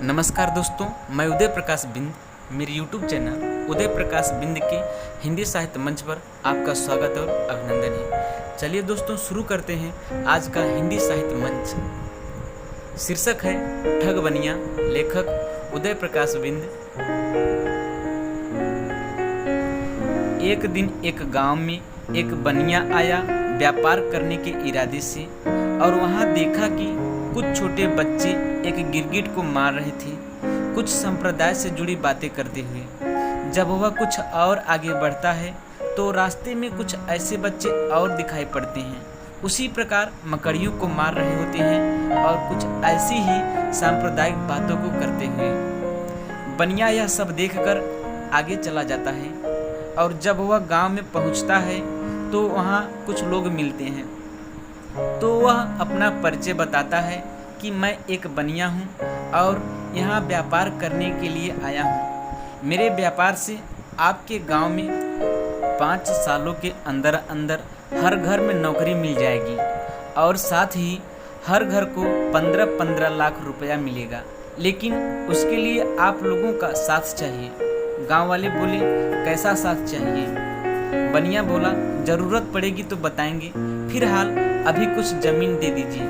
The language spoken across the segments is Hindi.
नमस्कार दोस्तों, मैं उदय प्रकाश बिंद। मेरे YouTube चैनल उदय प्रकाश बिंद के हिंदी साहित्य मंच पर आपका स्वागत और अभिनंदन है। चलिए दोस्तों, शुरू करते हैं आज का हिंदी साहित्य मंच। शीर्षक है ठग बनिया, लेखक उदय प्रकाश बिंद। एक दिन एक गांव में एक बनिया आया व्यापार करने के इरादे से, और वहां देखा कि कुछ छोटे बच्चे एक गिरगिट को मार रहे थे, कुछ संप्रदाय से जुड़ी बातें करते हुए। जब वह कुछ और आगे बढ़ता है तो रास्ते में कुछ ऐसे बच्चे और दिखाई पड़ते हैं, उसी प्रकार मकड़ियों को मार रहे होते हैं और कुछ ऐसी ही सांप्रदायिक बातों को करते हुए। बनिया यह सब देखकर आगे चला जाता है, और जब वह गांव में पहुंचता है तो वहां कुछ लोग मिलते हैं। तो वह अपना परिचय बताता है कि मैं एक बनिया हूँ और यहाँ व्यापार करने के लिए आया हूँ। मेरे व्यापार से आपके गांव में 5 सालों के अंदर अंदर हर घर में नौकरी मिल जाएगी, और साथ ही हर घर को 15-15 लाख रुपया मिलेगा। लेकिन उसके लिए आप लोगों का साथ चाहिए। गांव वाले बोले, कैसा साथ चाहिए? बनिया बोला, ज़रूरत पड़ेगी तो बताएंगे, फिलहाल अभी कुछ ज़मीन दे दीजिए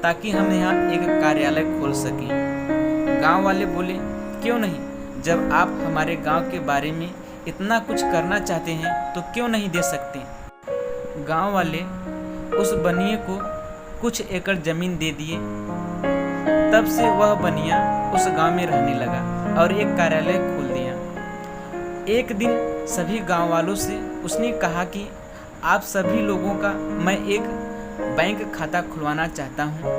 ताकि हम यहाँ एक कार्यालय खोल सकें। गांव वाले बोले, क्यों नहीं, जब आप हमारे गांव के बारे में इतना कुछ करना चाहते हैं तो क्यों नहीं दे सकते। गांव वाले उस बनिए को कुछ एकड़ ज़मीन दे दिए। तब से वह बनिया उस गांव में रहने लगा और एक कार्यालय खोल दिया। एक दिन सभी गांव वालों से उसने कहा कि आप सभी लोगों का मैं एक बैंक खाता खुलवाना चाहता हूं,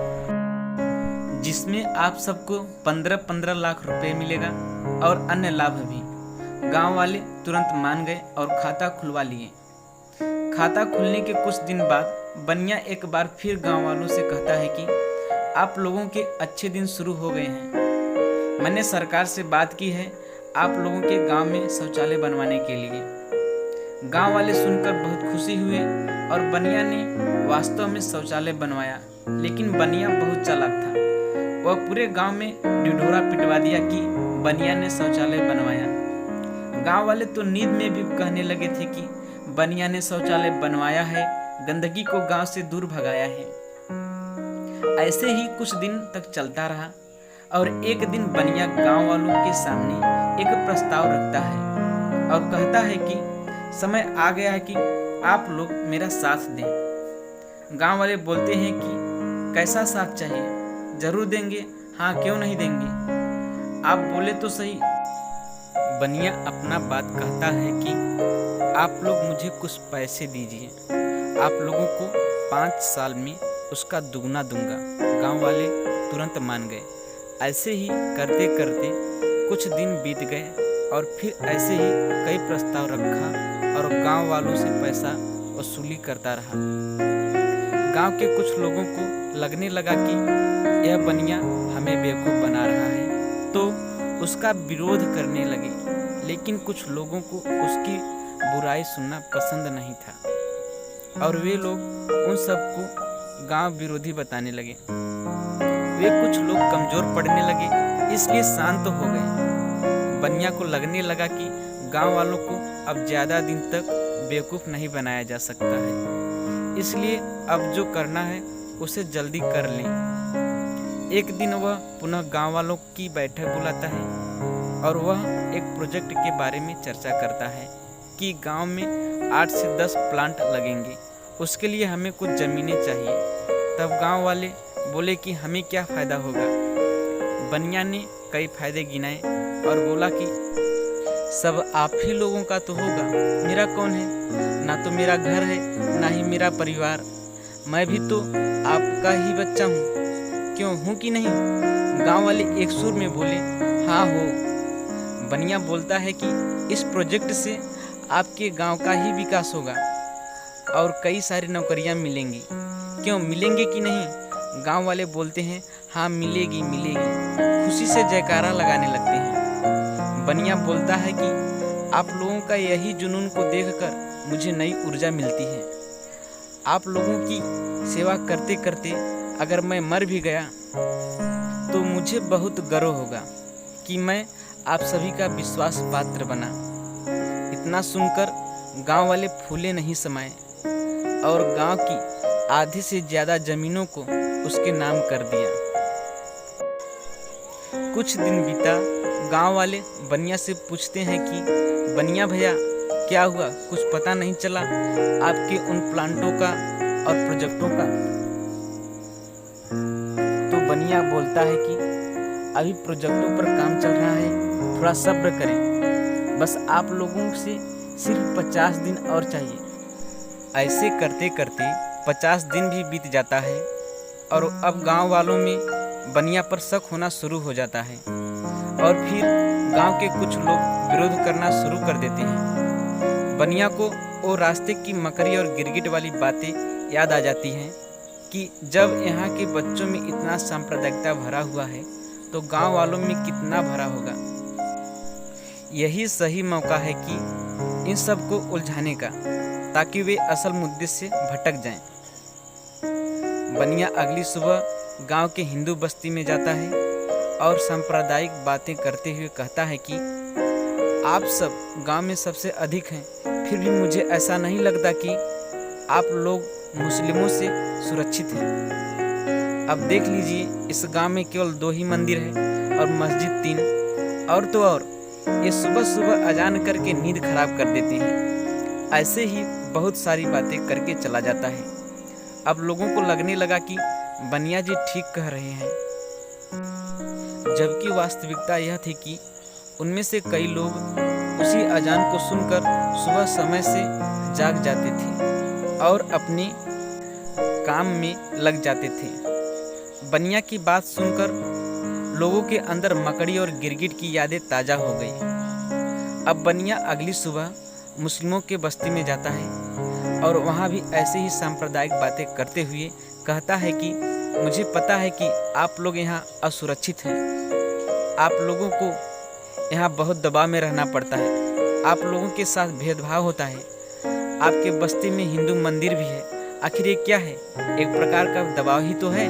जिसमें आप सबको 15-15 लाख रुपए मिलेगा और अन्य लाभ भी। गांव वाले तुरंत मान गए और खाता खुलवा लिए। खाता खुलने के कुछ दिन बाद बनिया एक बार फिर गांव वालों से कहता है कि आप लोगों के अच्छे दिन शुरू हो गए हैं। मैंने सरकार से बात की है आप लोगों के गांव में शौचालय बनवाने के लिए। गांव वाले सुनकर बहुत खुशी हुए और बनिया ने वास्तव में शौचालय बनवाया। लेकिन बनिया बहुत चालाक था, वह पूरे गांव में ढिढोरा पिटवा दिया कि बनिया ने शौचालय बनवाया। गांव वाले तो नींद में भी कहने लगे थे कि बनिया ने शौचालय बनवाया है, गंदगी को गांव से दूर भगाया है। ऐसे ही कुछ दिन तक चलता रहा, और एक दिन बनिया गांव वालों के सामने एक प्रस्ताव रखता है और कहता है कि समय आ गया है कि आप लोग मेरा साथ दें। गांव वाले बोलते हैं कि कैसा साथ चाहिए? जरूर देंगे, हाँ क्यों नहीं देंगे, आप बोले तो सही। बनिया अपना बात कहता है कि आप लोग मुझे कुछ पैसे दीजिए, आप लोगों को 5 साल में उसका दुगना दूंगा। गांव वाले तुरंत मान गए। ऐसे ही करते करते कुछ दिन बीत गए और फिर ऐसे ही कई प्रस्ताव रखा और गांव वालों से पैसा वसूली करता रहा। गांव के कुछ लोगों को लगने लगा कि यह बनिया हमें बेवकूफ़ बना रहा है, तो उसका विरोध करने लगे। लेकिन कुछ लोगों को उसकी बुराई सुनना पसंद नहीं था और वे लोग उन सबको गांव विरोधी बताने लगे। वे कुछ लोग कमज़ोर पड़ने लगे, इसलिए शांत हो गए। बनिया को लगने लगा कि गांव वालों को अब ज़्यादा दिन तक बेवकूफ़ नहीं बनाया जा सकता है, इसलिए अब जो करना है उसे जल्दी कर लें। एक दिन वह पुनः गांव वालों की बैठक बुलाता है और वह एक प्रोजेक्ट के बारे में चर्चा करता है कि गांव में 8 से 10 प्लांट लगेंगे, उसके लिए हमें कुछ ज़मीनें चाहिए। तब गांव वाले बोले कि हमें क्या फ़ायदा होगा। बनिया ने कई फायदे गिनाए और बोला कि सब आप ही लोगों का तो होगा, मेरा कौन है? ना तो मेरा घर है, ना ही मेरा परिवार। मैं भी तो आपका ही बच्चा हूँ, क्यों हूँ कि नहीं? गांव वाले एक सुर में बोले, हाँ हो। बनिया बोलता है कि इस प्रोजेक्ट से आपके गांव का ही विकास होगा और कई सारी नौकरियां मिलेंगी। क्यों, मिलेंगे कि नहीं? गांव वाले बोलते हैं, हाँ मिलेगी मिलेगी। खुशी से जयकारा लगाने लगते हैं। बनिया बोलता है कि आप लोगों का यही जुनून को देखकर मुझे नई ऊर्जा मिलती है। आप लोगों की सेवा करते करते अगर मैं मर भी गया तो मुझे बहुत गर्व होगा कि मैं आप सभी का विश्वास पात्र बना। इतना सुनकर गांव वाले फूले नहीं समाये और गांव की आधे से ज़्यादा ज़मीनों को उसके नाम कर दिया। कुछ दिन बीता, गांव वाले बनिया से पूछते हैं कि बनिया भैया क्या हुआ, कुछ पता नहीं चला आपके उन प्लांटों का और प्रोजेक्टों का। तो बनिया बोलता है कि अभी प्रोजेक्टों पर काम चल रहा है, थोड़ा सब्र करें, बस आप लोगों से सिर्फ 50 दिन और चाहिए। ऐसे करते करते 50 दिन भी बीत जाता है और अब गांव वालों में बनिया पर शक होना शुरू हो जाता है और फिर गांव के कुछ लोग विरोध करना शुरू कर देते हैं। बनिया को वो रास्ते की मकड़ी और गिरगिट वाली बातें याद आ जाती हैं कि जब यहाँ के बच्चों में इतना सांप्रदायिकता भरा हुआ है तो गांव वालों में कितना भरा होगा। यही सही मौका है कि इन सब को उलझाने का, ताकि वे असल मुद्दे से भटक जाएं। बनिया अगली सुबह गांव के हिंदू बस्ती में जाता है और सांप्रदायिक बातें करते हुए कहता है कि आप सब गांव में सबसे अधिक हैं, फिर भी मुझे ऐसा नहीं लगता कि आप लोग मुस्लिमों से सुरक्षित हैं। अब देख लीजिए, इस गांव में केवल 2 ही मंदिर है और मस्जिद 3, और तो और ये सुबह सुबह अजान करके नींद खराब कर देते हैं। ऐसे ही बहुत सारी बातें करके चला जाता है। अब लोगों को लगने लगा कि बनिया जी ठीक कह रहे हैं, जबकि वास्तविकता यह थी कि उनमें से कई लोग उसी अजान को सुनकर सुबह समय से जाग जाते थे और अपने काम में लग जाते थे। बनिया की बात सुनकर लोगों के अंदर मकड़ी और गिरगिट की यादें ताज़ा हो गई। अब बनिया अगली सुबह मुस्लिमों के बस्ती में जाता है और वहाँ भी ऐसे ही सांप्रदायिक बातें करते हुए कहता है कि मुझे पता है कि आप लोग यहाँ असुरक्षित हैं, आप लोगों को यहाँ बहुत दबाव में रहना पड़ता है, आप लोगों के साथ भेदभाव होता है, आपके बस्ती में हिंदू मंदिर भी है, आखिर ये क्या है, एक प्रकार का दबाव ही तो है।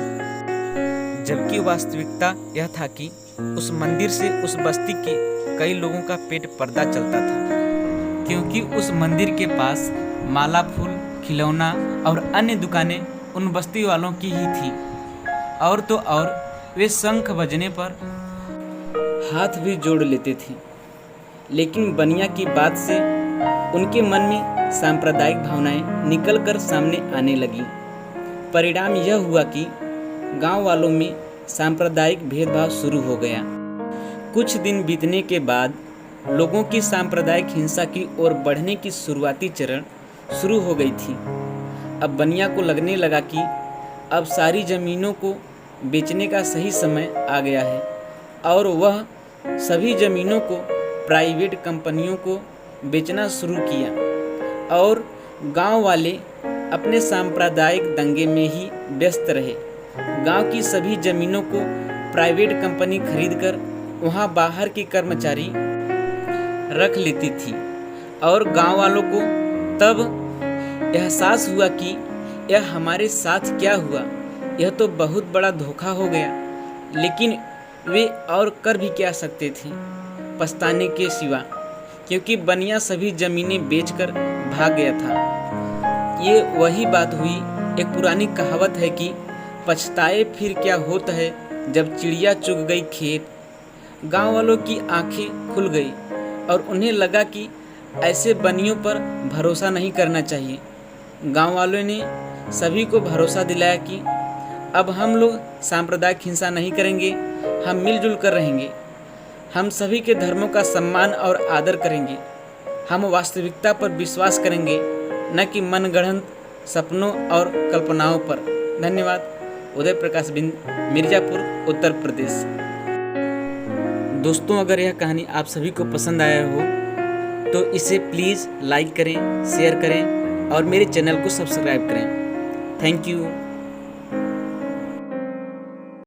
जबकि वास्तविकता यह था कि उस मंदिर से उस बस्ती के कई लोगों का पेट पर्दा चलता था, क्योंकि उस मंदिर के पास माला, फूल, खिलौना और अन्य दुकानें उन बस्ती वालों की ही थी। और तो और वे शंख बजने पर हाथ भी जोड़ लेते थे। लेकिन बनिया की बात से उनके मन में सांप्रदायिक भावनाएं निकलकर सामने आने लगी। परिणाम यह हुआ कि गांव वालों में सांप्रदायिक भेदभाव शुरू हो गया। कुछ दिन बीतने के बाद लोगों की सांप्रदायिक हिंसा की ओर बढ़ने की शुरुआती चरण शुरू हो गई थी। अब बनिया को लगने लगा कि अब सारी ज़मीनों को बेचने का सही समय आ गया है और वह सभी ज़मीनों को प्राइवेट कंपनियों को बेचना शुरू किया और गांव वाले अपने सांप्रदायिक दंगे में ही व्यस्त रहे। गांव की सभी ज़मीनों को प्राइवेट कंपनी खरीदकर वहां बाहर के कर्मचारी रख लेती थी और गांव वालों को तब एहसास हुआ कि यह हमारे साथ क्या हुआ, यह तो बहुत बड़ा धोखा हो गया। लेकिन वे और कर भी क्या सकते थे पछताने के सिवा, क्योंकि बनिया सभी ज़मीनें बेचकर भाग गया था। ये वही बात हुई, एक पुरानी कहावत है कि पछताए फिर क्या होता है जब चिड़िया चुग गई खेत। गांव वालों की आंखें खुल गई और उन्हें लगा कि ऐसे बनियों पर भरोसा नहीं करना चाहिए। गांव वालों ने सभी को भरोसा दिलाया कि अब हम लोग सांप्रदायिक हिंसा नहीं करेंगे, हम मिलजुल कर रहेंगे, हम सभी के धर्मों का सम्मान और आदर करेंगे, हम वास्तविकता पर विश्वास करेंगे, न कि मनगढ़ंत सपनों और कल्पनाओं पर। धन्यवाद। उदय प्रकाश बिंद, मिर्ज़ापुर, उत्तर प्रदेश। दोस्तों, अगर यह कहानी आप सभी को पसंद आया हो तो इसे प्लीज़ लाइक करें, शेयर करें और मेरे चैनल को सब्सक्राइब करें। Thank you.